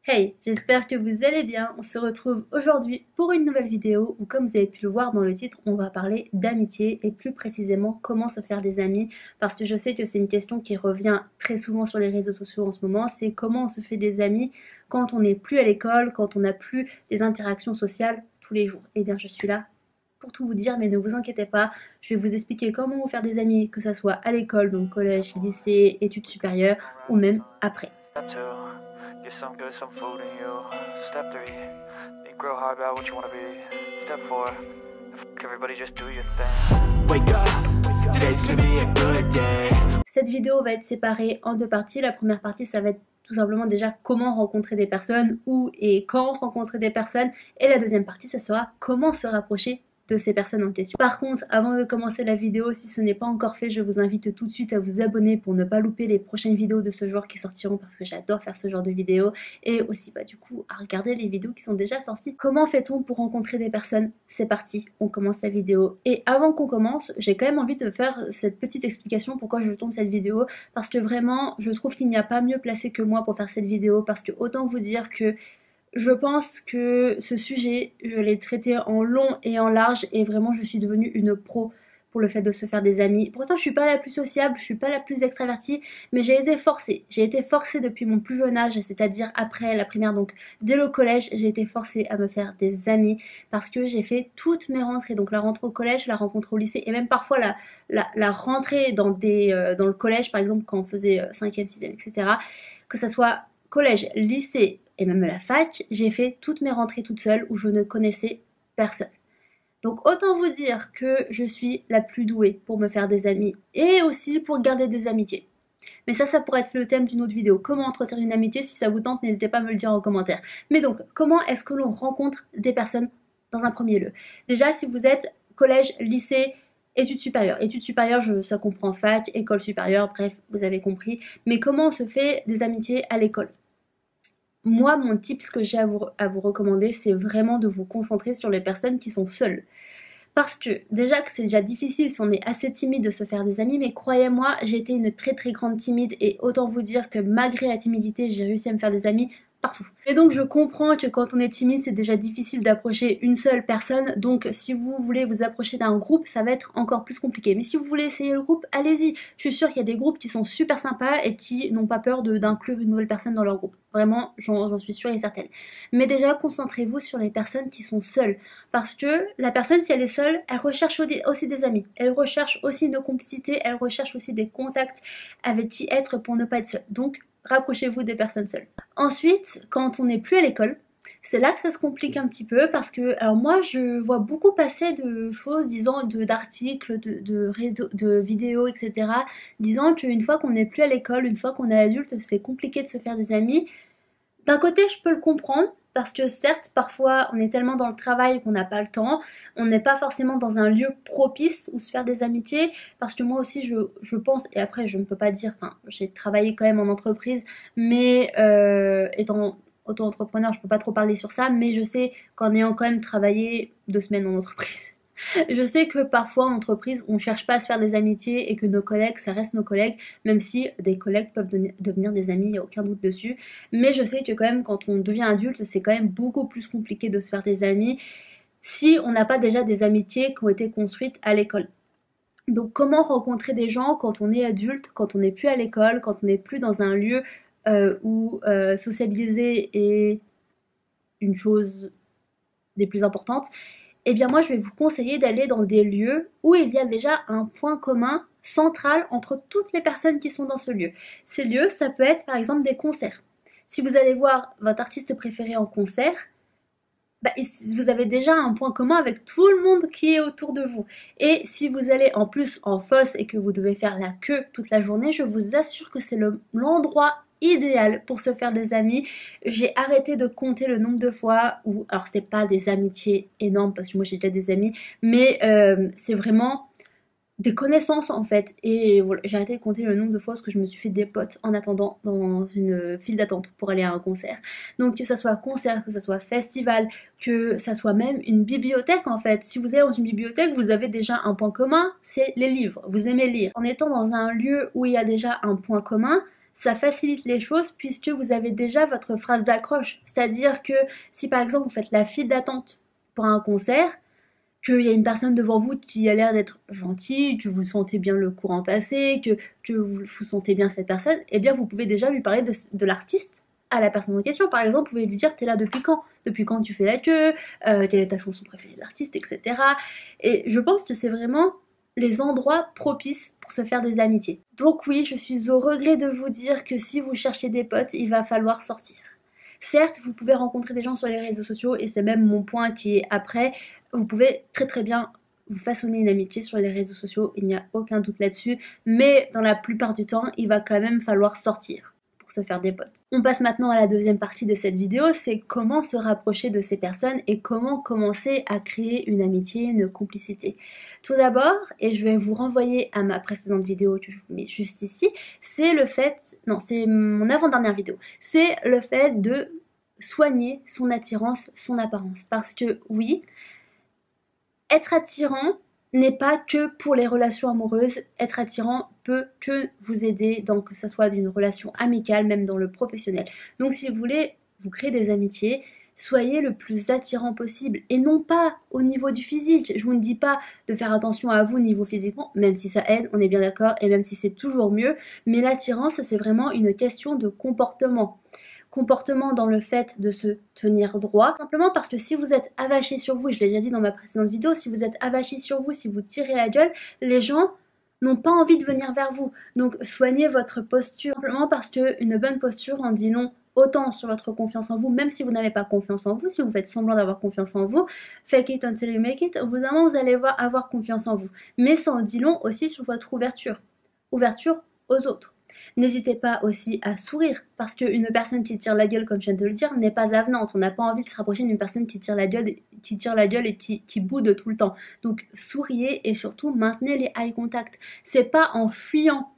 Hey, j'espère que vous allez bien. On se retrouve aujourd'hui pour une nouvelle vidéo où, comme vous avez pu le voir dans le titre, on va parler d'amitié et plus précisément comment se faire des amis, parce que je sais que c'est une question qui revient très souvent sur les réseaux sociaux en ce moment, c'est comment on se fait des amis quand on n'est plus à l'école, quand on n'a plus des interactions sociales tous les jours. Eh bien, je suis là pour tout vous dire, mais ne vous inquiétez pas, je vais vous expliquer comment vous faire des amis, que ce soit à l'école, donc collège, lycée, études supérieures, ou même après. Get some good, some food in you. Step 3, think real hard about what you wanna be. Step 4, everybody just do your thing. Wake up, today's gonna be a good day. Cette vidéo va être séparée en deux parties. La première partie, ça va être tout simplement déjà comment rencontrer des personnes, où et quand rencontrer des personnes. Et la deuxième partie, ça sera comment se rapprocher de ces personnes en question. Par contre, avant de commencer la vidéo, si ce n'est pas encore fait, je vous invite tout de suite à vous abonner pour ne pas louper les prochaines vidéos de ce genre qui sortiront, parce que j'adore faire ce genre de vidéos, et aussi du coup à regarder les vidéos qui sont déjà sorties. Comment fait-on pour rencontrer des personnes? C'est parti, on commence la vidéo. Et avant qu'on commence, j'ai quand même envie de faire cette petite explication pourquoi je tourne cette vidéo, parce que vraiment je trouve qu'il n'y a pas mieux placé que moi pour faire cette vidéo, parce que autant vous dire que je pense que ce sujet, je l'ai traité en long et en large, et vraiment je suis devenue une pro pour le fait de se faire des amis. Pourtant je suis pas la plus sociable, je suis pas la plus extravertie, mais j'ai été forcée. J'ai été forcée depuis mon plus jeune âge, c'est-à-dire après la primaire, donc dès le collège, j'ai été forcée à me faire des amis parce que j'ai fait toutes mes rentrées. Donc la rentrée au collège, la rencontre au lycée, et même parfois la rentrée dans le collège, par exemple quand on faisait 5e, 6e, etc. Que ça soit collège, lycée et même la fac, j'ai fait toutes mes rentrées toute seule où je ne connaissais personne. Donc autant vous dire que je suis la plus douée pour me faire des amis et aussi pour garder des amitiés. Mais ça pourrait être le thème d'une autre vidéo. Comment entretenir une amitié? Si ça vous tente, n'hésitez pas à me le dire en commentaire. Mais donc, comment est-ce que l'on rencontre des personnes dans un premier lieu? Déjà, si vous êtes collège, lycée, études supérieures. Études supérieures, ça comprend fac, école supérieure, bref, vous avez compris. Mais comment on se fait des amitiés à l'école? Moi, mon tip, ce que j'ai à vous recommander, c'est vraiment de vous concentrer sur les personnes qui sont seules. Parce que déjà que c'est déjà difficile si on est assez timide de se faire des amis, mais croyez-moi, j'ai été une très très grande timide, et autant vous dire que malgré la timidité, j'ai réussi à me faire des amis partout. Et donc je comprends que quand on est timide, c'est déjà difficile d'approcher une seule personne, donc si vous voulez vous approcher d'un groupe, ça va être encore plus compliqué. Mais si vous voulez essayer le groupe, allez-y. Je suis sûre qu'il y a des groupes qui sont super sympas et qui n'ont pas peur d'inclure une nouvelle personne dans leur groupe. Vraiment, j'en suis sûre et certaine. Mais déjà, concentrez-vous sur les personnes qui sont seules. Parce que la personne, si elle est seule, elle recherche aussi des amis. Elle recherche aussi une complicité, elle recherche aussi des contacts avec qui être pour ne pas être seule. Donc, rapprochez-vous des personnes seules. Ensuite, quand on n'est plus à l'école, c'est là que ça se complique un petit peu, parce que, alors moi, je vois beaucoup passer de choses, d'articles, de vidéos, etc., disant qu'une fois qu'on n'est plus à l'école, une fois qu'on est adulte, c'est compliqué de se faire des amis. D'un côté, je peux le comprendre, parce que certes, parfois, on est tellement dans le travail qu'on n'a pas le temps, on n'est pas forcément dans un lieu propice où se faire des amitiés, parce que moi aussi, je pense, et après, je ne peux pas dire, enfin, j'ai travaillé quand même en entreprise, mais étant auto-entrepreneur, je peux pas trop parler sur ça, mais je sais qu'en ayant quand même travaillé 2 semaines en entreprise, je sais que parfois en entreprise, on cherche pas à se faire des amitiés, et que nos collègues, ça reste nos collègues, même si des collègues peuvent devenir des amis, il n'y a aucun doute dessus. Mais je sais que quand même, quand on devient adulte, c'est quand même beaucoup plus compliqué de se faire des amis si on n'a pas déjà des amitiés qui ont été construites à l'école. Donc comment rencontrer des gens quand on est adulte, quand on n'est plus à l'école, quand on n'est plus dans un lieu où sociabiliser est une chose des plus importantes? Eh bien moi je vais vous conseiller d'aller dans des lieux où il y a déjà un point commun central entre toutes les personnes qui sont dans ce lieu. Ces lieux, ça peut être par exemple des concerts. Si vous allez voir votre artiste préféré en concert, vous avez déjà un point commun avec tout le monde qui est autour de vous. Et si vous allez en plus en fosse et que vous devez faire la queue toute la journée, je vous assure que c'est l'endroit idéal pour se faire des amis. J'ai arrêté de compter le nombre de fois où, alors c'est pas des amitiés énormes parce que moi j'ai déjà des amis, mais c'est vraiment des connaissances en fait. Et voilà, j'ai arrêté de compter le nombre de fois que je me suis fait des potes en attendant dans une file d'attente pour aller à un concert. Donc que ça soit concert, que ça soit festival, que ça soit même une bibliothèque en fait. Si vous allez dans une bibliothèque, vous avez déjà un point commun, c'est les livres. Vous aimez lire. En étant dans un lieu où il y a déjà un point commun, ça facilite les choses puisque vous avez déjà votre phrase d'accroche. C'est-à-dire que si par exemple vous faites la file d'attente pour un concert, qu'il y a une personne devant vous qui a l'air d'être gentille, que vous sentez bien le courant passer, que vous sentez bien cette personne, eh bien vous pouvez déjà lui parler de l'artiste à la personne en question. Par exemple, vous pouvez lui dire t'es là depuis quand? Depuis quand tu fais la queue? Quelle est ta chanson préférée de l'artiste, etc. Et je pense que c'est vraiment les endroits propices pour se faire des amitiés. Donc oui, je suis au regret de vous dire que si vous cherchez des potes, il va falloir sortir. Certes, vous pouvez rencontrer des gens sur les réseaux sociaux et c'est même mon point qui est après. Vous pouvez très bien vous façonner une amitié sur les réseaux sociaux, il n'y a aucun doute là-dessus. Mais dans la plupart du temps, il va quand même falloir sortir pour se faire des potes. On passe maintenant à la deuxième partie de cette vidéo, c'est comment se rapprocher de ces personnes et comment commencer à créer une amitié, une complicité. Tout d'abord, et je vais vous renvoyer à ma précédente vidéo que je vous mets juste ici, c'est le fait, non c'est mon avant-dernière vidéo, c'est le fait de soigner son attirance, son apparence. Parce que oui, être attirant n'est pas que pour les relations amoureuses, être attirant peut que vous aider dans que ce soit d'une relation amicale, même dans le professionnel. Donc si vous voulez vous créer des amitiés, soyez le plus attirant possible et non pas au niveau du physique. Je vous ne dis pas de faire attention à vous niveau physiquement, même si ça aide, on est bien d'accord, et même si c'est toujours mieux, mais l'attirance c'est vraiment une question de comportement. Comportement dans le fait de se tenir droit, simplement parce que si vous êtes avachi sur vous, et je l'ai déjà dit dans ma précédente vidéo, si vous êtes avachi sur vous, si vous tirez la gueule, les gens n'ont pas envie de venir vers vous. Donc soignez votre posture, simplement parce qu'une bonne posture en dit long autant sur votre confiance en vous, même si vous n'avez pas confiance en vous, si vous faites semblant d'avoir confiance en vous, fake it until you make it, au bout d'un moment vous allez avoir confiance en vous. Mais ça en dit long aussi sur votre ouverture aux autres. N'hésitez pas aussi à sourire, parce qu'une personne qui tire la gueule, comme je viens de le dire, n'est pas avenante. On n'a pas envie de se rapprocher d'une personne qui tire la gueule et qui boude tout le temps. Donc souriez et surtout maintenez les eye contact. C'est pas en fuyant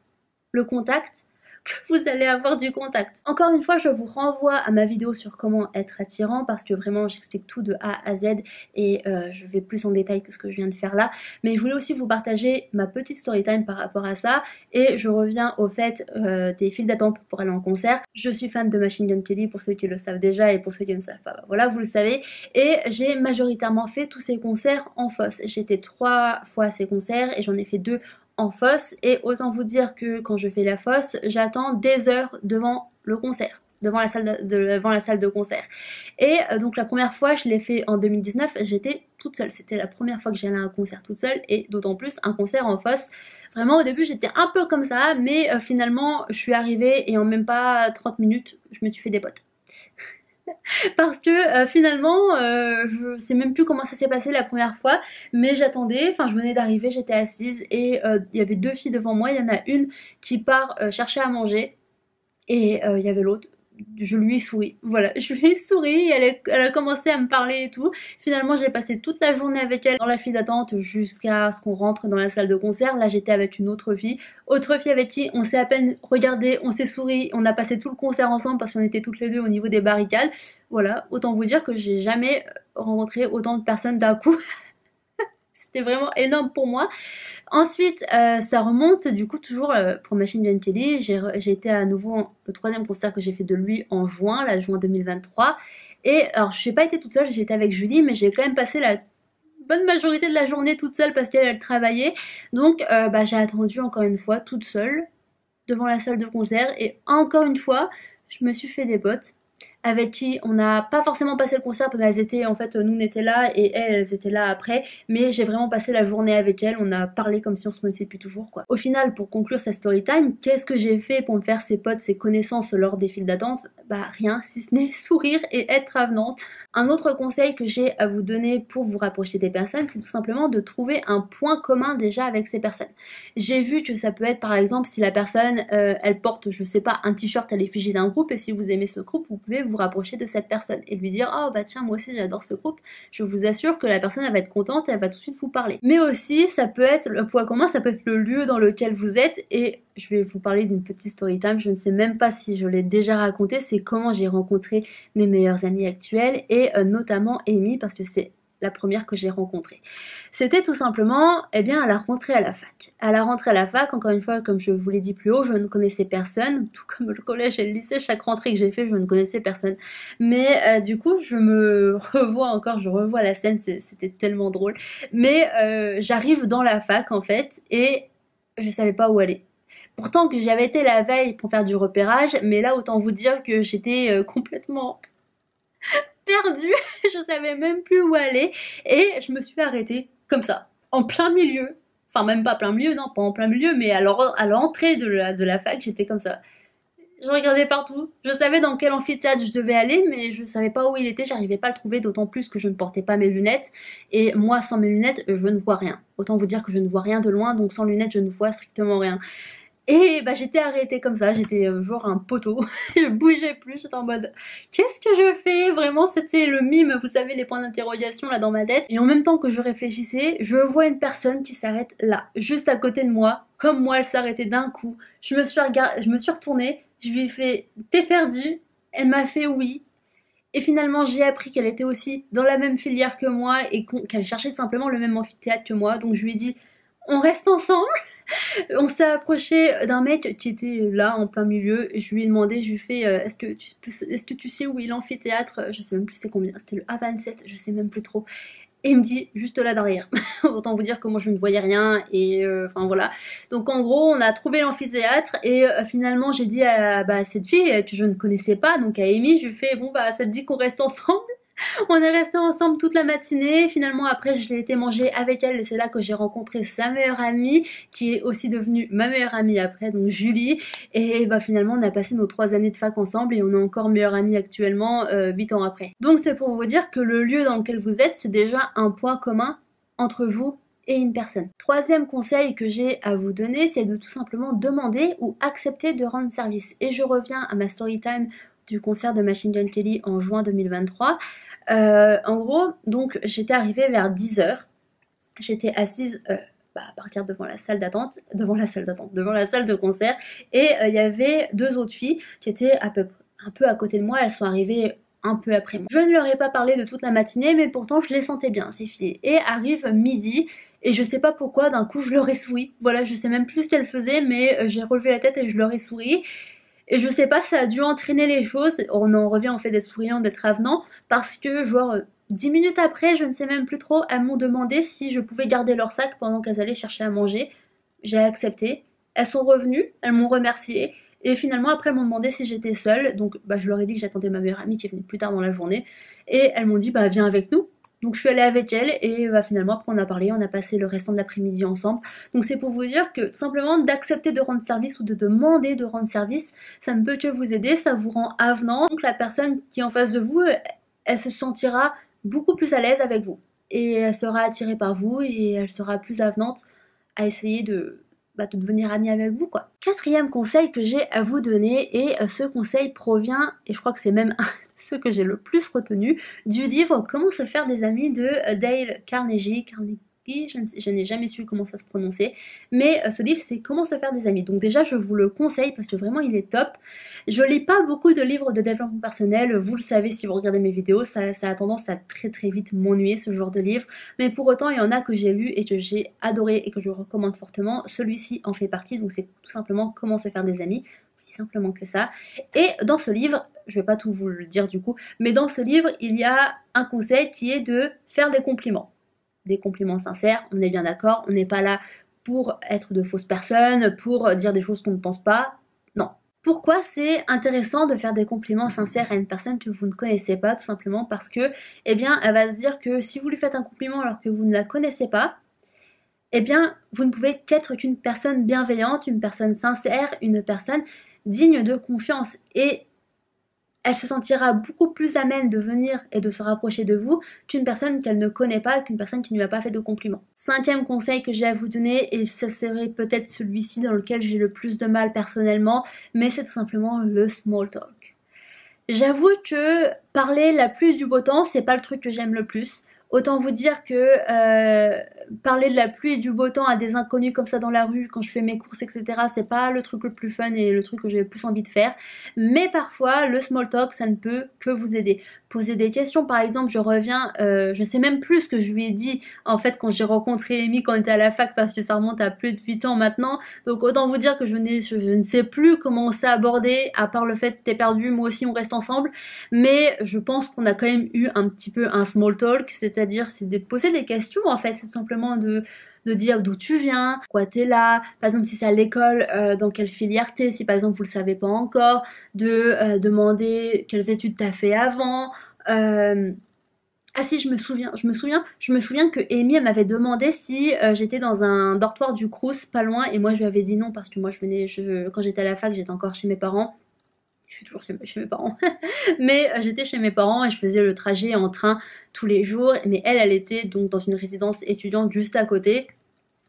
le contact que vous allez avoir du contact. Encore une fois, je vous renvoie à ma vidéo sur comment être attirant parce que vraiment j'explique tout de A à Z et je vais plus en détail que ce que je viens de faire là. Mais je voulais aussi vous partager ma petite story time par rapport à ça et je reviens au fait des files d'attente pour aller en concert. Je suis fan de Machine Gun Kelly pour ceux qui le savent déjà et pour ceux qui ne savent pas, bah voilà, vous le savez. Et j'ai majoritairement fait tous ces concerts en fosse. J'ai été 3 fois à ces concerts et j'en ai fait 2 en fosse et autant vous dire que quand je fais la fosse, j'attends des heures devant le concert, devant la salle de concert. Et donc la première fois, je l'ai fait en 2019, j'étais toute seule. C'était la première fois que j'allais à un concert toute seule et d'autant plus un concert en fosse. Vraiment au début j'étais un peu comme ça, mais finalement je suis arrivée et en même pas 30 minutes, je me suis fait des potes. Parce que finalement je sais même plus comment ça s'est passé la première fois, mais j'attendais, enfin je venais d'arriver, j'étais assise et il y avait 2 filles devant moi, il y en a une qui part chercher à manger et il y avait l'autre, je lui ai souri, voilà, je lui ai souri, elle a commencé à me parler et tout. Finalement j'ai passé toute la journée avec elle dans la file d'attente jusqu'à ce qu'on rentre dans la salle de concert. Là j'étais avec une autre fille avec qui on s'est à peine regardé, on s'est souri, on a passé tout le concert ensemble parce qu'on était toutes les deux au niveau des barricades. Voilà, autant vous dire que j'ai jamais rencontré autant de personnes d'un coup. C'était vraiment énorme pour moi. Ensuite, ça remonte du coup toujours pour Machine Gun Kelly. J'ai été à nouveau le 3e concert que j'ai fait de lui en juin, là juin 2023. Et alors je n'ai pas été toute seule, j'étais avec Julie, mais j'ai quand même passé la bonne majorité de la journée toute seule parce qu'elle travaillait. Donc j'ai attendu encore une fois toute seule devant la salle de concert et encore une fois, je me suis fait des potes avec qui on n'a pas forcément passé le concert parce qu'elles étaient, en fait, nous on était là et elles étaient là après, mais j'ai vraiment passé la journée avec elles, on a parlé comme si on se connaissait depuis toujours quoi. Au final, pour conclure cette story time, qu'est-ce que j'ai fait pour me faire ces potes, ces connaissances lors des files d'attente? Bah rien, si ce n'est sourire et être avenante. Un autre conseil que j'ai à vous donner pour vous rapprocher des personnes, c'est tout simplement de trouver un point commun déjà avec ces personnes. J'ai vu que ça peut être par exemple si la personne elle porte, je sais pas, un t-shirt à l'effigie d'un groupe et si vous aimez ce groupe, vous pouvez vous rapprocher de cette personne et lui dire oh bah tiens moi aussi j'adore ce groupe. Je vous assure que la personne elle va être contente et elle va tout de suite vous parler. Mais aussi ça peut être le point commun, ça peut être le lieu dans lequel vous êtes et je vais vous parler d'une petite story time, je ne sais même pas si je l'ai déjà raconté, c'est comment j'ai rencontré mes meilleures amies actuelles et notamment Amy parce que c'est la première que j'ai rencontrée. C'était tout simplement, eh bien, à la rentrée à la fac. À la rentrée à la fac, encore une fois, comme je vous l'ai dit plus haut, je ne connaissais personne, tout comme le collège et le lycée, chaque rentrée que j'ai fait, je ne connaissais personne. Mais du coup, je revois la scène, c'était tellement drôle. Mais j'arrive dans la fac, en fait, et je savais pas où aller. Pourtant que j'avais été la veille pour faire du repérage, mais là, autant vous dire que j'étais complètement perdue, je savais même plus où aller et je me suis arrêtée comme ça, en plein milieu. Enfin même pas plein milieu, non pas en plein milieu, mais à l'entrée de la fac, j'étais comme ça. Je regardais partout, je savais dans quel amphithéâtre je devais aller, mais je savais pas où il était, j'arrivais pas à le trouver, d'autant plus que je ne portais pas mes lunettes. Et moi, sans mes lunettes, je ne vois rien. Autant vous dire que je ne vois rien de loin, donc sans lunettes, je ne vois strictement rien. Et bah j'étais arrêtée comme ça, j'étais genre un poteau, je bougeais plus, j'étais en mode qu'est-ce que je fais? Vraiment c'était le mime, vous savez les points d'interrogation là dans ma tête. Et en même temps que je réfléchissais, je vois une personne qui s'arrête là, juste à côté de moi, comme moi elle s'arrêtait d'un coup. Je me suis retournée, je lui ai fait t'es perdue? Elle m'a fait oui. Et finalement j'ai appris qu'elle était aussi dans la même filière que moi et qu'elle cherchait simplement le même amphithéâtre que moi, donc je lui ai dit on reste ensemble. On s'est approché d'un mec qui était là en plein milieu et je lui ai demandé, je lui ai fait est-ce que tu sais où est l'amphithéâtre? Je sais même plus c'est combien, c'était le A27, je sais même plus trop. Et il me dit juste là derrière. Autant vous dire que moi je ne voyais rien et enfin voilà. Donc en gros on a trouvé l'amphithéâtre et finalement j'ai dit à cette fille que je ne connaissais pas, donc à Amy, je lui ai fait bon bah ça te dit qu'on reste ensemble? On est restés ensemble toute la matinée. Finalement, après, je l'ai été manger avec elle et c'est là que j'ai rencontré sa meilleure amie, qui est aussi devenue ma meilleure amie après, donc Julie. Et bah finalement, on a passé nos 3 années de fac ensemble et on est encore meilleure amie actuellement, 8 ans après. Donc c'est pour vous dire que le lieu dans lequel vous êtes, c'est déjà un point commun entre vous et une personne. Troisième conseil que j'ai à vous donner, c'est de tout simplement demander ou accepter de rendre service. Et je reviens à ma story time du concert de Machine Gun Kelly en juin 2023. En gros, donc j'étais arrivée vers 10h. J'étais assise à partir devant la salle de concert. Et il y avait 2 autres filles qui étaient un peu à côté de moi. Elles sont arrivées un peu après moi. Je ne leur ai pas parlé de toute la matinée, mais pourtant je les sentais bien, ces filles. Et arrive midi, et je sais pas pourquoi, d'un coup je leur ai souri. Voilà, je sais même plus ce qu'elles faisaient, mais j'ai relevé la tête et je leur ai souri. Et je sais pas, ça a dû entraîner les choses. On en revient au fait d'être souriant, d'être avenant, parce que genre 10 minutes après, je ne sais même plus trop, elles m'ont demandé si je pouvais garder leur sac pendant qu'elles allaient chercher à manger. J'ai accepté. Elles sont revenues, elles m'ont remercié. Et finalement, après, elles m'ont demandé si j'étais seule. Donc, je leur ai dit que j'attendais ma meilleure amie qui est venue plus tard dans la journée. Et elles m'ont dit, viens avec nous. Donc je suis allée avec elle et finalement après on a parlé, on a passé le restant de l'après-midi ensemble. Donc c'est pour vous dire que tout simplement d'accepter de rendre service ou de demander de rendre service, ça ne peut que vous aider, ça vous rend avenant. Donc la personne qui est en face de vous, elle se sentira beaucoup plus à l'aise avec vous. Et elle sera attirée par vous et elle sera plus avenante à essayer de devenir amie avec vous quoi. Quatrième conseil que j'ai à vous donner, et ce conseil provient, et je crois que c'est même ce que j'ai le plus retenu, du livre Comment se faire des amis de Dale Carnegie. Je n'ai jamais su comment ça se prononçait, mais ce livre c'est Comment se faire des amis. Donc déjà je vous le conseille parce que vraiment il est top. Je lis pas beaucoup de livres de développement personnel, vous le savez si vous regardez mes vidéos, ça a tendance à très très vite m'ennuyer ce genre de livre, mais pour autant il y en a que j'ai lu et que j'ai adoré et que je recommande fortement. Celui-ci en fait partie, donc c'est tout simplement Comment se faire des amis, aussi simplement que ça. Et dans ce livre, je vais pas tout vous le dire du coup, mais dans ce livre il y a un conseil qui est de faire des compliments. Des compliments sincères, on est bien d'accord, on n'est pas là pour être de fausses personnes, pour dire des choses qu'on ne pense pas, non. Pourquoi c'est intéressant de faire des compliments sincères à une personne que vous ne connaissez pas? Tout simplement parce que, elle va se dire que si vous lui faites un compliment alors que vous ne la connaissez pas, vous ne pouvez qu'être qu'une personne bienveillante, une personne sincère, une personne digne de confiance, et elle se sentira beaucoup plus amène de venir et de se rapprocher de vous qu'une personne qu'elle ne connaît pas, qu'une personne qui ne lui a pas fait de compliments. Cinquième conseil que j'ai à vous donner, et ça serait peut-être celui-ci dans lequel j'ai le plus de mal personnellement, mais c'est tout simplement le small talk. J'avoue que parler la pluie du beau temps, c'est pas le truc que j'aime le plus. Autant vous dire que parler de la pluie et du beau temps à des inconnus comme ça dans la rue quand je fais mes courses, etc., c'est pas le truc le plus fun et le truc que j'ai le plus envie de faire. Mais parfois, le small talk, ça ne peut que vous aider. Poser des questions, par exemple, je reviens, je sais même plus ce que je lui ai dit en fait quand j'ai rencontré Amy quand on était à la fac parce que ça remonte à plus de 8 ans maintenant. Donc autant vous dire que je ne sais plus comment on s'est abordé, à part le fait t'es perdu, moi aussi on reste ensemble. Mais je pense qu'on a quand même eu un petit peu un small talk, c'est-à-dire c'est de poser des questions en fait, c'est tout simplement de dire d'où tu viens, pourquoi t'es là, par exemple si c'est à l'école, dans quelle filière t'es, si par exemple vous le savez pas encore, de demander quelles études t'as fait avant. Ah si, je me souviens que Amy elle m'avait demandé si j'étais dans un dortoir du Crous pas loin et moi je lui avais dit non parce que moi quand j'étais à la fac j'étais encore chez mes parents. Je suis toujours chez mes parents. Mais j'étais chez mes parents et je faisais le trajet en train tous les jours. Mais elle était donc dans une résidence étudiante juste à côté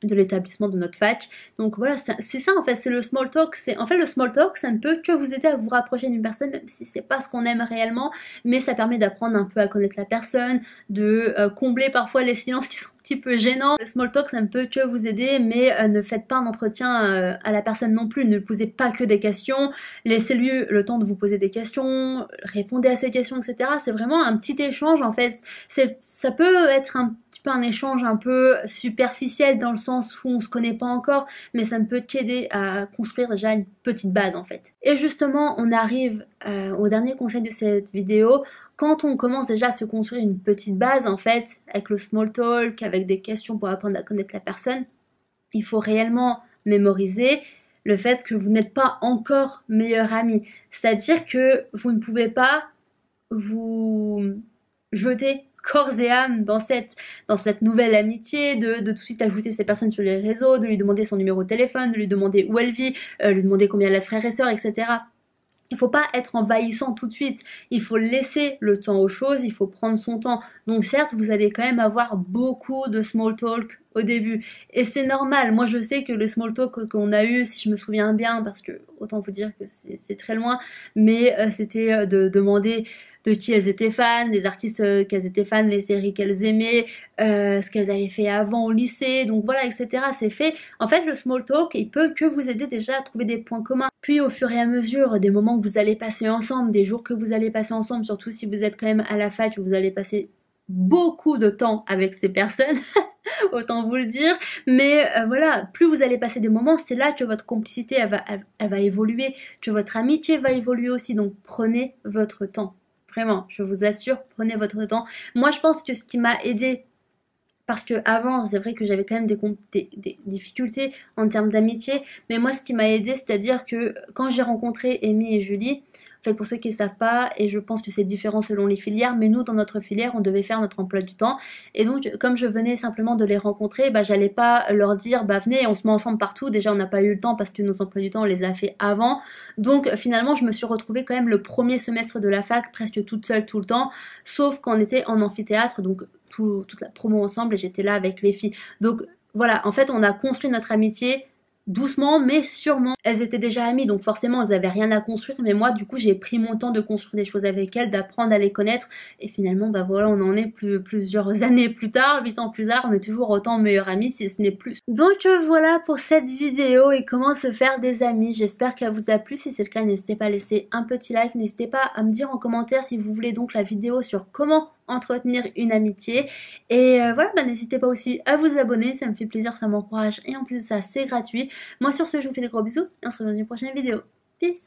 de l'établissement de notre fac. Donc voilà, c'est ça en fait, c'est le small talk. En fait le small talk, ça ne peut que vous aider à vous rapprocher d'une personne, même si c'est pas ce qu'on aime réellement, mais ça permet d'apprendre un peu à connaître la personne, de combler parfois les silences qui sont un petit peu gênants. Le small talk, ça ne peut que vous aider, mais ne faites pas un entretien à la personne non plus. Ne posez pas que des questions. Laissez-lui le temps de vous poser des questions, répondez à ses questions, etc. C'est vraiment un petit échange en fait. Ça peut être un petit peu un échange un peu superficiel dans le sens où on se connaît pas encore, mais ça ne peut qu'aider à construire déjà une petite base en fait. Et justement, on arrive au dernier conseil de cette vidéo. Quand on commence déjà à se construire une petite base en fait, avec le small talk, avec des questions pour apprendre à connaître la personne, il faut réellement mémoriser le fait que vous n'êtes pas encore meilleur ami. C'est-à-dire que vous ne pouvez pas vous jeter corps et âme dans cette nouvelle amitié, de tout de suite ajouter ces personnes sur les réseaux, de lui demander son numéro de téléphone, de lui demander où elle vit, lui demander combien elle a de frères et sœurs, etc. Il faut pas être envahissant tout de suite, il faut laisser le temps aux choses, il faut prendre son temps. Donc certes, vous allez quand même avoir beaucoup de small talk au début. Et c'est normal, moi je sais que le small talk qu'on a eu, si je me souviens bien, parce que autant vous dire que c'est très loin, mais c'était de demander de qui elles étaient fans, les artistes qu'elles étaient fans, les séries qu'elles aimaient, ce qu'elles avaient fait avant au lycée, donc voilà, etc. C'est fait. En fait, le small talk, il peut que vous aider déjà à trouver des points communs. Puis au fur et à mesure, des moments que vous allez passer ensemble, des jours que vous allez passer ensemble, surtout si vous êtes quand même à la fac, où vous allez passer beaucoup de temps avec ces personnes, autant vous le dire, mais voilà, plus vous allez passer des moments, c'est là que votre complicité elle va évoluer, que votre amitié va évoluer aussi, donc prenez votre temps. Vraiment, je vous assure, prenez votre temps. Moi, je pense que ce qui m'a aidé, parce que avant, c'est vrai que j'avais quand même des difficultés en termes d'amitié, mais moi, ce qui m'a aidé, c'est-à-dire que quand j'ai rencontré Amy et Julie, en fait, pour ceux qui ne savent pas, et je pense que c'est différent selon les filières, mais nous, dans notre filière, on devait faire notre emploi du temps. Et donc, comme je venais simplement de les rencontrer, bah, j'allais pas leur dire, bah, venez, on se met ensemble partout. Déjà, on n'a pas eu le temps parce que nos emplois du temps, on les a fait avant. Donc, finalement, je me suis retrouvée quand même le premier semestre de la fac, presque toute seule tout le temps, sauf quand on était en amphithéâtre, donc toute la promo ensemble, et j'étais là avec les filles. Donc, voilà, en fait, on a construit notre amitié doucement mais sûrement. Elles étaient déjà amies donc forcément elles avaient rien à construire, mais moi du coup j'ai pris mon temps de construire des choses avec elles, d'apprendre à les connaître, et finalement bah voilà, on en est plusieurs années plus tard, 8 ans plus tard, on est toujours autant meilleures amies si ce n'est plus. Donc voilà pour cette vidéo et comment se faire des amis. J'espère qu'elle vous a plu. Si c'est le cas, n'hésitez pas à laisser un petit like, n'hésitez pas à me dire en commentaire si vous voulez donc la vidéo sur comment entretenir une amitié, et voilà, bah, n'hésitez pas aussi à vous abonner, ça me fait plaisir, ça m'encourage, et en plus ça c'est gratuit. Moi sur ce, je vous fais des gros bisous et on se revoit dans une prochaine vidéo. Peace.